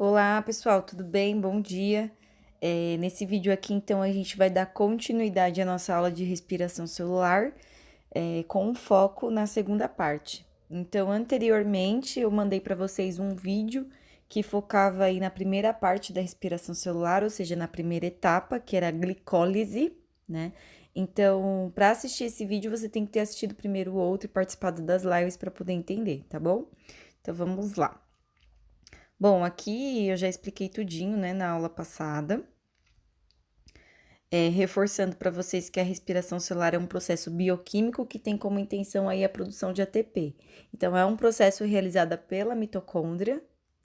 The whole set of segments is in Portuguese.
Olá, pessoal, tudo bem? Bom dia. Nesse vídeo aqui, então, a gente vai dar continuidade à nossa aula de respiração celular, com um foco na segunda parte. Então, anteriormente, eu mandei para vocês um vídeo que focava aí na primeira parte da respiração celular, ou seja, na primeira etapa, que era a glicólise, né? Então, para assistir esse vídeo, você tem que ter assistido primeiro o outro e participado das lives para poder entender, tá bom? Então, vamos lá. Bom, aqui eu já expliquei tudinho, né, na aula passada, reforçando para vocês que a respiração celular é um processo bioquímico que tem como intenção aí a produção de ATP. Então, é um processo realizado pela mitocôndria,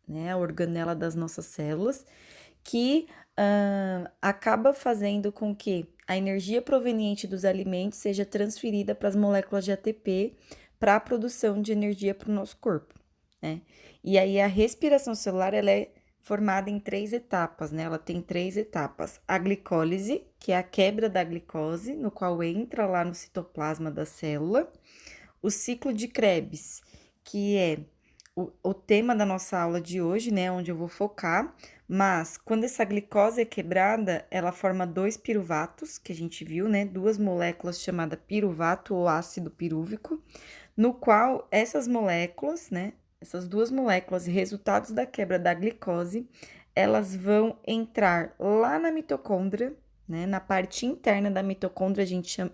né, a organela das nossas células, que acaba fazendo com que a energia proveniente dos alimentos seja transferida para as moléculas de ATP para a produção de energia para o nosso corpo, né? E aí a respiração celular ela é formada em três etapas, né? Ela tem três etapas: a glicólise, que é a quebra da glicose, no qual entra lá no citoplasma da célula, o ciclo de Krebs, que é o tema da nossa aula de hoje, né? Onde eu vou focar. Mas quando essa glicose é quebrada, ela forma dois piruvatos, que a gente viu, né? Duas moléculas chamadas piruvato ou ácido pirúvico, no qual essas moléculas, né? Essas duas moléculas, resultados da quebra da glicose, elas vão entrar lá na mitocôndria, né? Na parte interna da mitocôndria,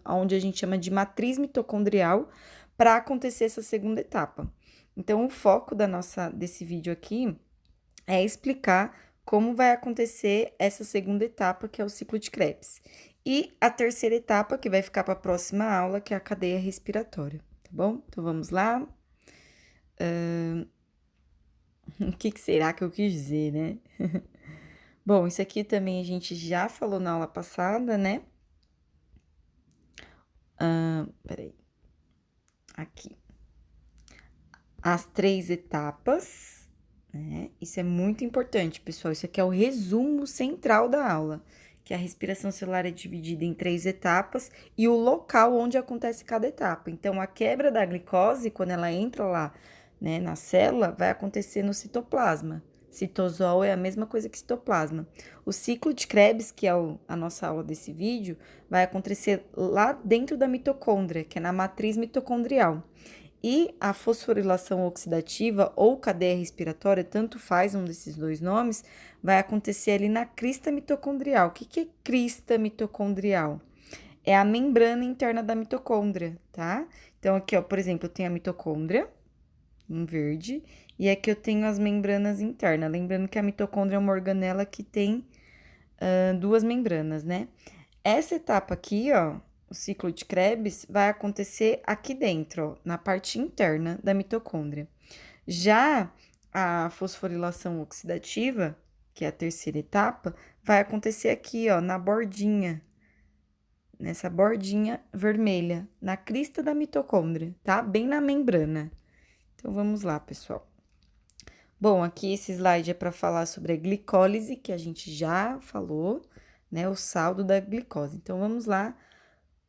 onde a gente chama de matriz mitocondrial, para acontecer essa segunda etapa. Então, o foco desse vídeo aqui é explicar como vai acontecer essa segunda etapa, que é o ciclo de Krebs. E a terceira etapa, que vai ficar para a próxima aula, que é a cadeia respiratória, tá bom? Então, vamos lá. O que será que eu quis dizer, né? Bom, isso aqui também a gente já falou na aula passada, né? Peraí. Aqui. As três etapas, né? Isso é muito importante, pessoal. Isso aqui é o resumo central da aula, que a respiração celular é dividida em três etapas e o local onde acontece cada etapa. Então, a quebra da glicose, quando ela entra lá, né, na célula, vai acontecer no citoplasma. Citosol é a mesma coisa que citoplasma. O ciclo de Krebs, que é a nossa aula desse vídeo, vai acontecer lá dentro da mitocôndria, que é na matriz mitocondrial. E a fosforilação oxidativa ou cadeia respiratória, tanto faz um desses dois nomes, vai acontecer ali na crista mitocondrial. O que é crista mitocondrial? É a membrana interna da mitocôndria, tá? Então, aqui, ó, por exemplo, eu tenho a mitocôndria, em verde, e aqui eu tenho as membranas internas. Lembrando que a mitocôndria é uma organela que tem duas membranas, né? Essa etapa aqui, ó, o ciclo de Krebs, vai acontecer aqui dentro, ó, na parte interna da mitocôndria. Já a fosforilação oxidativa, que é a terceira etapa, vai acontecer aqui, ó, na bordinha, nessa bordinha vermelha, na crista da mitocôndria, tá? Bem na membrana. Então, vamos lá, pessoal. Bom, aqui esse slide é para falar sobre a glicólise, que a gente já falou, né? O saldo da glicose. Então, vamos lá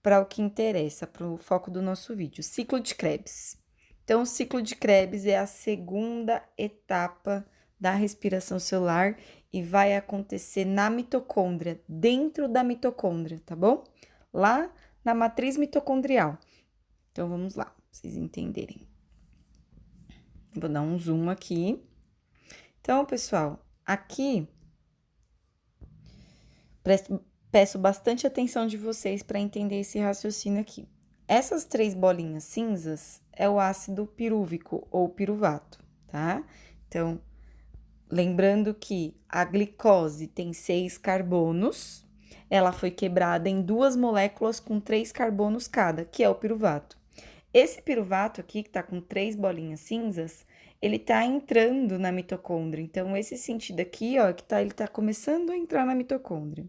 para o que interessa, para o foco do nosso vídeo, ciclo de Krebs. Então, o ciclo de Krebs é a segunda etapa da respiração celular e vai acontecer na mitocôndria, dentro da mitocôndria, tá bom? Lá na matriz mitocondrial. Então, vamos lá, pra vocês entenderem. Vou dar um zoom aqui. Então, pessoal, aqui peço bastante atenção de vocês para entender esse raciocínio aqui. Essas três bolinhas cinzas é o ácido pirúvico ou piruvato, tá? Então, lembrando que a glicose tem 6 carbonos, ela foi quebrada em duas moléculas com 3 carbonos cada, que é o piruvato. Esse piruvato aqui, que tá com 3 bolinhas cinzas, ele tá entrando na mitocôndria. Então, esse sentido aqui, ó, ele tá começando a entrar na mitocôndria.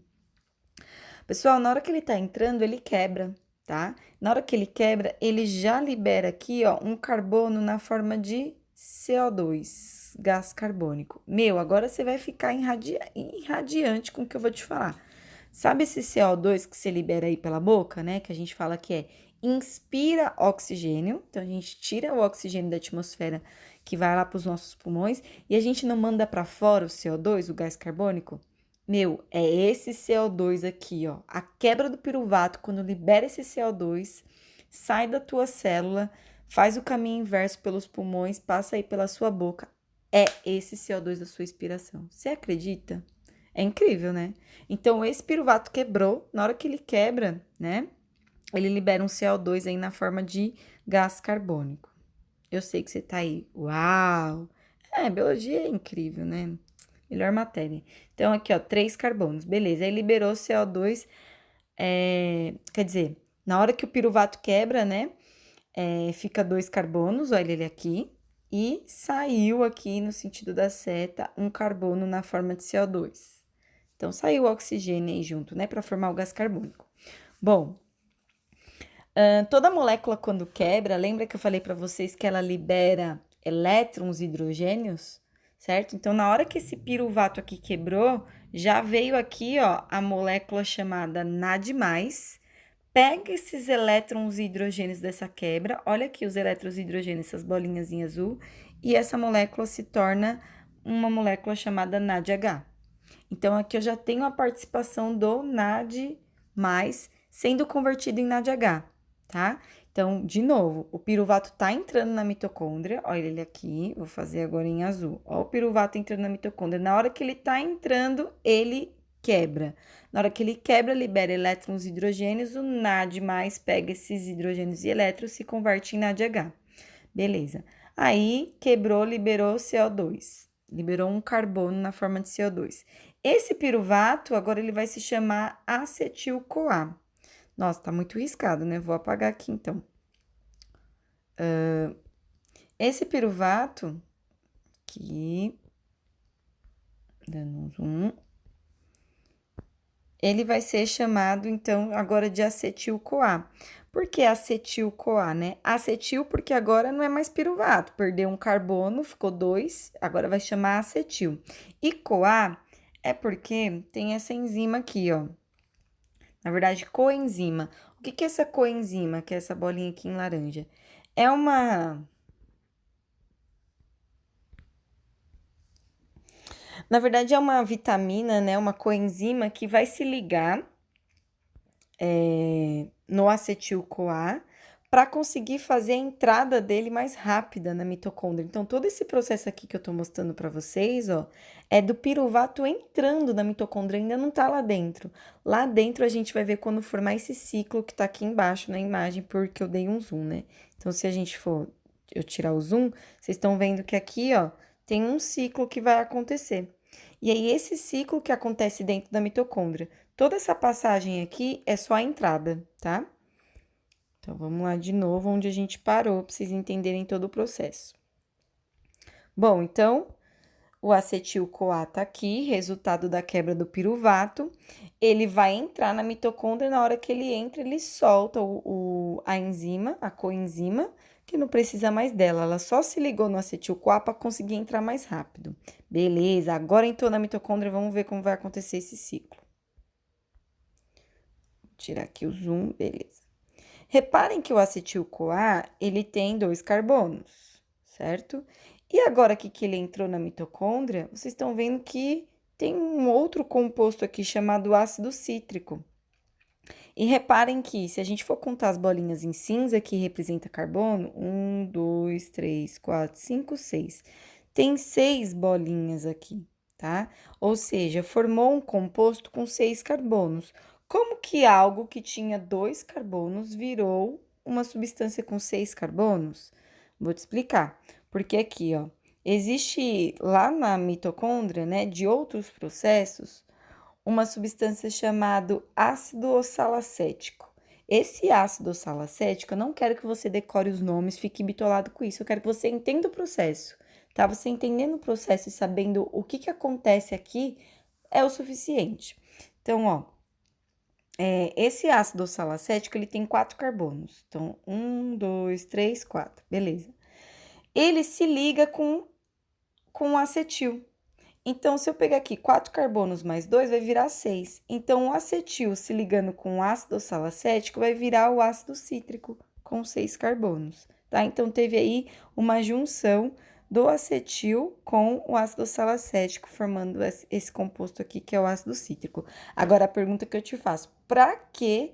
Pessoal, na hora que ele tá entrando, ele quebra, tá? Na hora que ele quebra, ele já libera aqui, ó, um carbono na forma de CO2, gás carbônico. Meu, agora você vai ficar irradiante com o que eu vou te falar. Sabe esse CO2 que você libera aí pela boca, né? Que a gente fala que inspira oxigênio. Então, a gente tira o oxigênio da atmosfera que vai lá para os nossos pulmões, e a gente não manda para fora o CO2, o gás carbônico? Meu, é esse CO2 aqui, ó. A quebra do piruvato, quando libera esse CO2, sai da tua célula, faz o caminho inverso pelos pulmões, passa aí pela sua boca. É esse CO2 da sua expiração. Você acredita? É incrível, né? Então, esse piruvato quebrou. Na hora que ele quebra, né? Ele libera um CO2 aí na forma de gás carbônico. Eu sei que você tá aí. Uau! Biologia é incrível, né? Melhor matéria. Então, aqui, ó, 3 carbonos. Beleza. Aí liberou CO2. Quer dizer, na hora que o piruvato quebra, né? Fica 2 carbonos, olha ele aqui. E saiu aqui, no sentido da seta, um carbono na forma de CO2. Então, saiu o oxigênio aí junto, né? Para formar o gás carbônico. Bom, toda molécula quando quebra, lembra que eu falei para vocês que ela libera elétrons e hidrogênios, certo? Então, na hora que esse piruvato aqui quebrou, já veio aqui, ó, a molécula chamada NAD+, pega esses elétrons e hidrogênios dessa quebra, olha aqui os elétrons e hidrogênios, essas bolinhas em azul, e essa molécula se torna uma molécula chamada NADH. Então, aqui eu já tenho a participação do NAD+, sendo convertido em NADH, tá? Então, de novo, o piruvato tá entrando na mitocôndria, olha ele aqui, vou fazer agora em azul. Ó, o piruvato entrando na mitocôndria. Na hora que ele tá entrando, ele quebra. Na hora que ele quebra, libera elétrons e hidrogênios, o NAD+, pega esses hidrogênios e elétrons e se converte em NADH. Beleza. Aí, quebrou, liberou CO2. Liberou um carbono na forma de CO2. Esse piruvato, agora ele vai se chamar acetil-CoA. Nossa, tá muito riscado, né? Vou apagar aqui, então. Esse piruvato, aqui, dando um zoom, ele vai ser chamado, então, agora de acetil-CoA. Por que acetil-CoA, né? Acetil porque agora não é mais piruvato, perdeu um carbono, ficou 2, agora vai chamar acetil. E CoA é porque tem essa enzima aqui, ó. Na verdade, coenzima. O que é essa coenzima, que é essa bolinha aqui em laranja? É uma... Na verdade, é uma vitamina, né? Uma coenzima que vai se ligar no acetil-CoA para conseguir fazer a entrada dele mais rápida na mitocôndria. Então, todo esse processo aqui que eu tô mostrando para vocês, ó, é do piruvato entrando na mitocôndria, ainda não tá lá dentro. Lá dentro a gente vai ver quando formar esse ciclo que tá aqui embaixo na imagem, porque eu dei um zoom, né? Então, se a gente for eu tirar o zoom, vocês estão vendo que aqui, ó, tem um ciclo que vai acontecer. E aí, esse ciclo que acontece dentro da mitocôndria, toda essa passagem aqui é só a entrada, tá? Então, vamos lá de novo onde a gente parou, para vocês entenderem todo o processo. Bom, então, o acetil-CoA tá aqui, resultado da quebra do piruvato. Ele vai entrar na mitocôndria, na hora que ele entra, ele solta a enzima, a coenzima, que não precisa mais dela. Ela só se ligou no acetil-CoA para conseguir entrar mais rápido. Beleza, agora entrou na mitocôndria, vamos ver como vai acontecer esse ciclo. Vou tirar aqui o zoom, beleza. Reparem que o acetil-CoA, ele tem 2 carbonos, certo? E agora aqui que ele entrou na mitocôndria, vocês estão vendo que tem um outro composto aqui chamado ácido cítrico. E reparem que, se a gente for contar as bolinhas em cinza que representa carbono, 1, 2, 3, 4, 5, 6. Tem 6 bolinhas aqui, tá? Ou seja, formou um composto com 6 carbonos. Como que algo que tinha 2 carbonos virou uma substância com 6 carbonos? Vou te explicar. Porque aqui, ó, existe lá na mitocôndria, né, de outros processos, uma substância chamada ácido oxalacético. Esse ácido oxalacético, eu não quero que você decore os nomes, fique bitolado com isso, eu quero que você entenda o processo, tá? Você entendendo o processo e sabendo o que acontece aqui é o suficiente. Então, ó, esse ácido oxalacético, ele tem 4 carbonos. Então, 1, 2, 3, 4, beleza. Ele se liga com acetil. Então, se eu pegar aqui 4 carbonos mais 2, vai virar 6. Então, o acetil se ligando com o ácido oxalacético vai virar o ácido cítrico com 6 carbonos, tá? Então, teve aí uma junção do acetil com o ácido salacético, formando esse composto aqui, que é o ácido cítrico. Agora, a pergunta que eu te faço, para que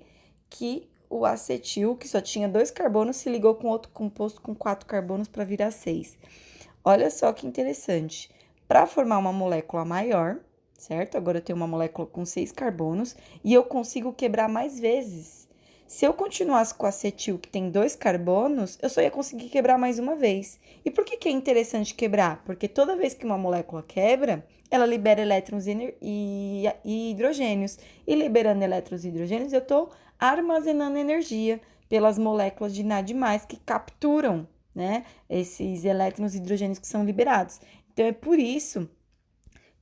o acetil, que só tinha 2 carbonos, se ligou com outro composto com 4 carbonos para virar 6? Olha só que interessante. Para formar uma molécula maior, certo? Agora eu tenho uma molécula com 6 carbonos e eu consigo quebrar mais vezes. Se eu continuasse com o acetil, que tem 2 carbonos, eu só ia conseguir quebrar mais uma vez. E por que é interessante quebrar? Porque toda vez que uma molécula quebra, ela libera elétrons e hidrogênios. E liberando elétrons e hidrogênios, eu estou armazenando energia pelas moléculas de NAD+, que capturam, né, esses elétrons e hidrogênios que são liberados. Então, é por isso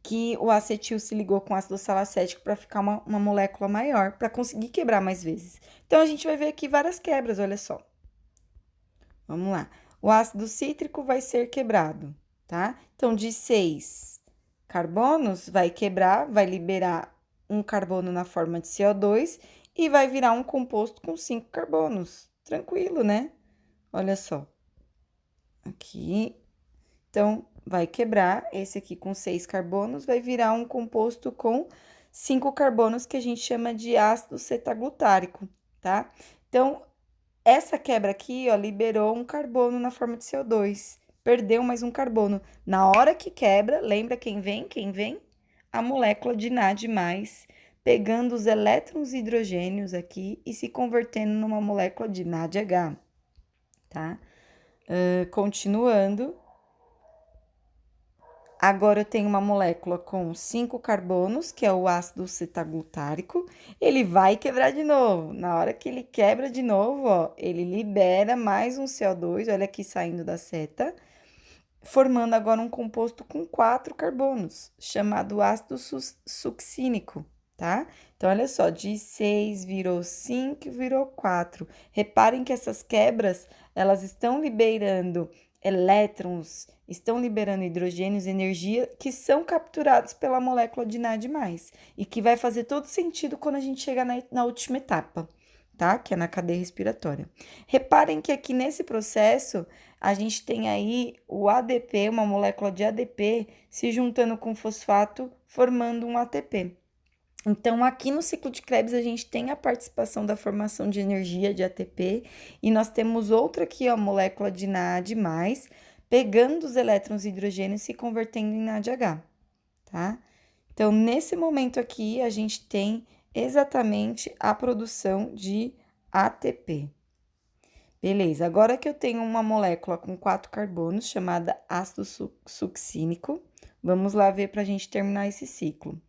que o acetil se ligou com ácido salacético para ficar uma molécula maior, para conseguir quebrar mais vezes. Então, a gente vai ver aqui várias quebras, olha só. Vamos lá. O ácido cítrico vai ser quebrado, tá? Então, de 6 carbonos, vai quebrar, vai liberar um carbono na forma de CO2 e vai virar um composto com 5 carbonos. Tranquilo, né? Olha só. Aqui. Então, vai quebrar esse aqui com 6 carbonos, vai virar um composto com 5 carbonos, que a gente chama de ácido cetaglutárico, tá? Então, essa quebra aqui, ó, liberou um carbono na forma de CO2, perdeu mais um carbono. Na hora que quebra, lembra quem vem? Quem vem? A molécula de NAD+, pegando os elétrons e hidrogênios aqui e se convertendo numa molécula de NADH, tá? Continuando. Agora eu tenho uma molécula com 5 carbonos, que é o ácido cetaglutárico. Ele vai quebrar de novo. Na hora que ele quebra de novo, ó, ele libera mais um CO2, olha aqui saindo da seta, formando agora um composto com 4 carbonos, chamado ácido succínico, tá? Então, olha só, de 6 virou 5, virou 4. Reparem que essas quebras, elas estão liberando elétrons, estão liberando hidrogênios, energia, que são capturados pela molécula de NAD+, e que vai fazer todo sentido quando a gente chegar na última etapa, tá? Que é na cadeia respiratória. Reparem que aqui nesse processo, a gente tem aí o ADP, uma molécula de ADP, se juntando com fosfato, formando um ATP. Então, aqui no ciclo de Krebs, a gente tem a participação da formação de energia de ATP, e nós temos outra aqui, ó, molécula de NAD+, pegando os elétrons e hidrogênios e se convertendo em NADH, tá? Então, nesse momento aqui, a gente tem exatamente a produção de ATP. Beleza, agora que eu tenho uma molécula com 4 carbonos, chamada ácido succínico, vamos lá ver para a gente terminar esse ciclo.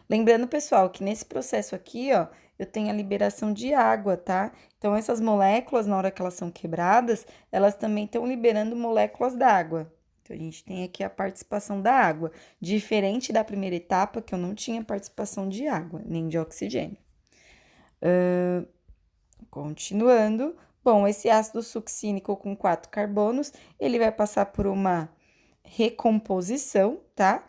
Lembrando, pessoal, que nesse processo aqui, ó, eu tenho a liberação de água, tá? Então, essas moléculas, na hora que elas são quebradas, elas também estão liberando moléculas d'água. Então, a gente tem aqui a participação da água, diferente da primeira etapa, que eu não tinha participação de água, nem de oxigênio. Continuando, bom, esse ácido succínico com 4 carbonos, ele vai passar por uma recomposição, tá?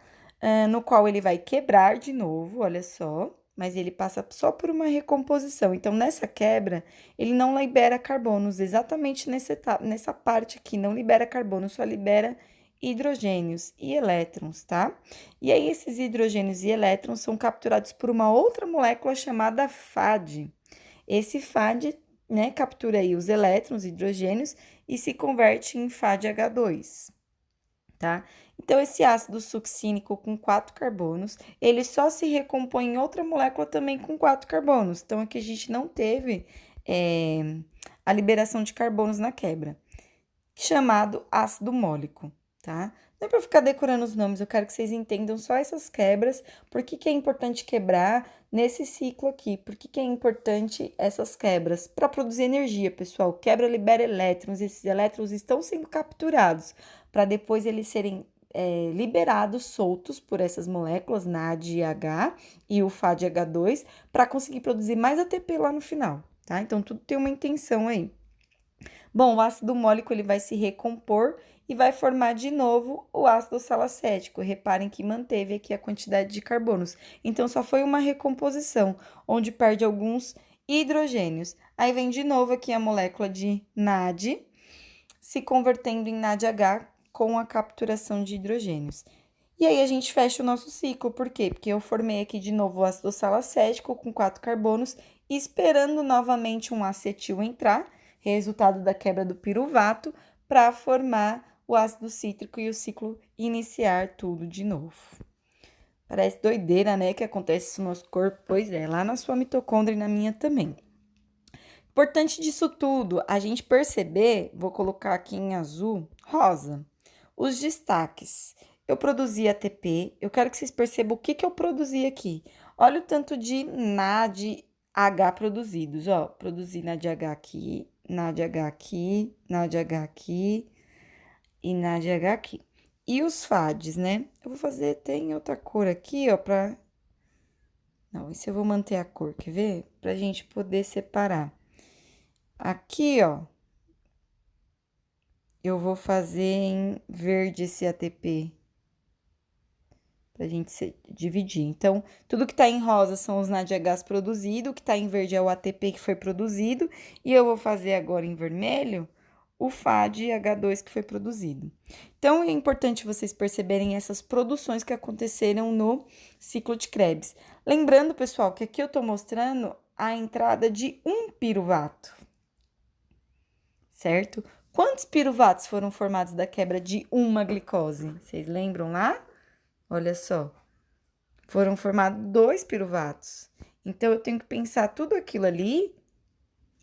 No qual ele vai quebrar de novo, olha só, mas ele passa só por uma recomposição. Então, nessa quebra, ele não libera carbonos, exatamente nessa parte aqui, não libera carbono, só libera hidrogênios e elétrons, tá? E aí, esses hidrogênios e elétrons são capturados por uma outra molécula chamada FAD. Esse FAD, né, captura aí os elétrons, hidrogênios, e se converte em FADH2, tá? Então, esse ácido succínico com 4 carbonos, ele só se recompõe em outra molécula também com 4 carbonos. Então, aqui a gente não teve a liberação de carbonos na quebra, chamado ácido mólico, tá? Não é para ficar decorando os nomes, eu quero que vocês entendam só essas quebras, por que é importante quebrar nesse ciclo aqui, por que é importante essas quebras? Para produzir energia, pessoal. Quebra libera elétrons, esses elétrons estão sendo capturados para depois eles serem liberados, soltos por essas moléculas, NADH e o FADH2, para conseguir produzir mais ATP lá no final, tá? Então, tudo tem uma intenção aí. Bom, o ácido mólico ele vai se recompor e vai formar de novo o ácido salacético. Reparem que manteve aqui a quantidade de carbonos. Então, só foi uma recomposição, onde perde alguns hidrogênios. Aí vem de novo aqui a molécula de NAD, se convertendo em NADH, com a capturação de hidrogênios. E aí, a gente fecha o nosso ciclo. Por quê? Porque eu formei aqui de novo o ácido salacético com 4 carbonos, esperando novamente um acetil entrar, resultado da quebra do piruvato, para formar o ácido cítrico e o ciclo iniciar tudo de novo. Parece doideira, né, que acontece isso no nosso corpo? Pois é, lá na sua mitocôndria e na minha também. Importante disso tudo, a gente perceber, vou colocar aqui em azul, rosa, os destaques. Eu produzi ATP, eu quero que vocês percebam o que eu produzi aqui. Olha o tanto de NADH produzidos, ó. Produzi NADH aqui, NADH aqui, NADH aqui e NADH aqui. E os FADs, né? Eu vou fazer, tem outra cor aqui, ó, pra... Não, esse eu vou manter a cor, quer ver? Pra gente poder separar. Aqui, ó, eu vou fazer em verde esse ATP, pra gente dividir. Então, tudo que tá em rosa são os NADHs produzidos, o que tá em verde é o ATP que foi produzido, e eu vou fazer agora em vermelho o FAD-H2 que foi produzido. Então, é importante vocês perceberem essas produções que aconteceram no ciclo de Krebs. Lembrando, pessoal, que aqui eu tô mostrando a entrada de um piruvato, certo? Quantos piruvatos foram formados da quebra de uma glicose? Vocês lembram lá? Olha só. Foram formados 2 piruvatos. Então, eu tenho que pensar tudo aquilo ali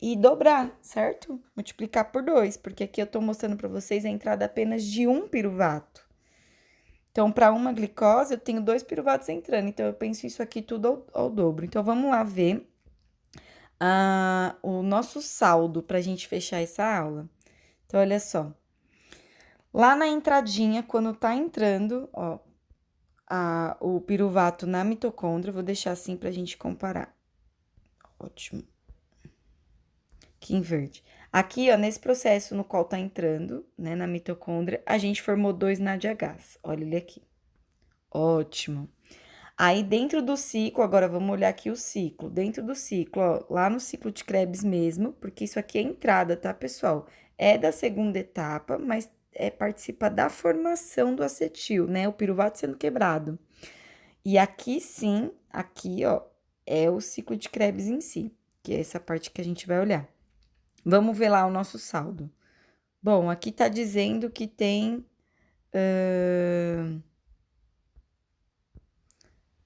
e dobrar, certo? Multiplicar por 2, porque aqui eu tô mostrando para vocês a entrada apenas de um piruvato. Então, para uma glicose, eu tenho 2 piruvatos entrando. Então, eu penso isso aqui tudo ao dobro. Então, vamos lá ver o nosso saldo para a gente fechar essa aula. Então, olha só. Lá na entradinha, quando tá entrando, ó, o piruvato na mitocôndria, vou deixar assim pra gente comparar. Ótimo. Aqui em verde. Aqui, ó, nesse processo no qual tá entrando, né, na mitocôndria, a gente formou 2 NADHs. Olha ele aqui. Ótimo. Aí, dentro do ciclo, agora vamos olhar aqui o ciclo. Dentro do ciclo, ó, lá no ciclo de Krebs mesmo, porque isso aqui é entrada, tá, pessoal? É da segunda etapa, mas participa da formação do acetil, né? O piruvato sendo quebrado. E aqui sim, aqui, ó, é o ciclo de Krebs em si, que é essa parte que a gente vai olhar. Vamos ver lá o nosso saldo. Bom, aqui tá dizendo que tem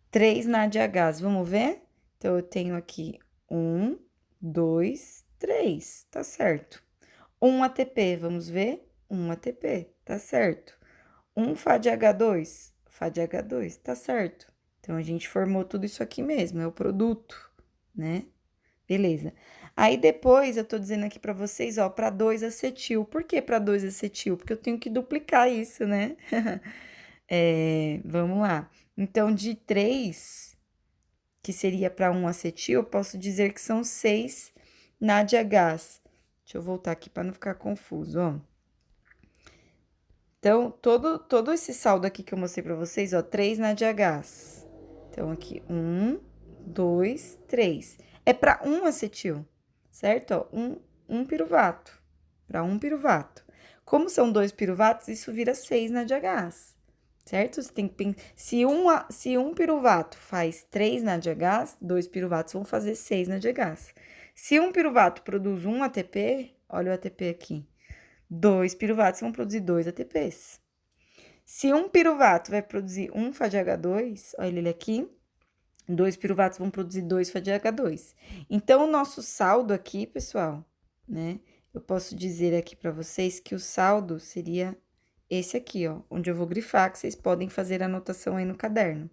3 NADHs, vamos ver? Então, eu tenho aqui 1, 2, 3, tá certo. 1 ATP, vamos ver? 1 ATP, tá certo. 1 FADH2, FADH2, tá certo. Então, a gente formou tudo isso aqui mesmo, é o produto, né? Beleza. Aí, depois, eu tô dizendo aqui pra vocês, ó, pra 2-acetil. Por que pra 2-acetil? Porque eu tenho que duplicar isso, né? Vamos lá. Então, de 3, que seria para 1-acetil, eu posso dizer que são 6 NADHs. Deixa eu voltar aqui para não ficar confuso, ó. Então, todo esse saldo aqui que eu mostrei para vocês, ó, 3 NADHs. Então, aqui, 1, 2, 3. É para 1-acetil, certo? Ó, um piruvato. Para 1 piruvato. Como são 2 piruvatos, isso vira 6 NADHs. Certo? Você tem que pensar. Se um piruvato faz 3 NADHs, 2 piruvatos vão fazer 6 NADHs. Se um piruvato produz 1 ATP, olha o ATP aqui. 2 piruvatos vão produzir 2 ATPs. Se um piruvato vai produzir 1 FADH2, olha ele aqui, 2 piruvatos vão produzir 2 FADH2. Então, o nosso saldo aqui, pessoal, né? Eu posso dizer aqui para vocês que o saldo seria esse aqui, ó, onde eu vou grifar, que vocês podem fazer a anotação aí no caderno.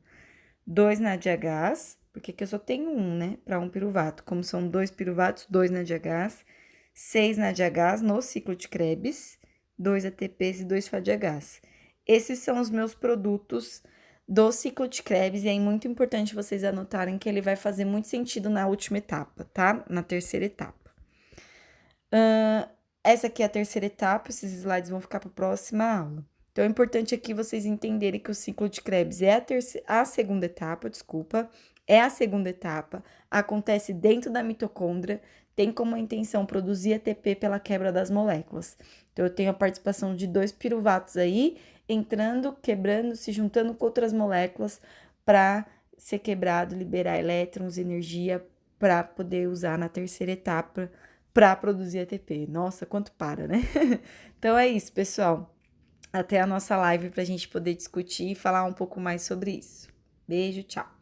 2 NADHs, porque aqui eu só tenho 1, né, para 1 piruvato. Como são 2 piruvatos, 2 NADHs, 6 NADHs no ciclo de Krebs, 2 ATPs e 2 FADHs. Esses são os meus produtos do ciclo de Krebs, e é muito importante vocês anotarem que ele vai fazer muito sentido na última etapa, tá? Na terceira etapa. Essa aqui é a terceira etapa, esses slides vão ficar para a próxima aula. Então, é importante aqui vocês entenderem que o ciclo de Krebs é a segunda etapa, é a segunda etapa, acontece dentro da mitocôndria, tem como intenção produzir ATP pela quebra das moléculas. Então, eu tenho a participação de 2 piruvatos aí, entrando, quebrando, se juntando com outras moléculas para ser quebrado, liberar elétrons, energia, para poder usar na terceira etapa para produzir ATP. Nossa, quanto para, né? Então é isso, pessoal. Até a nossa live para a gente poder discutir e falar um pouco mais sobre isso. Beijo, tchau!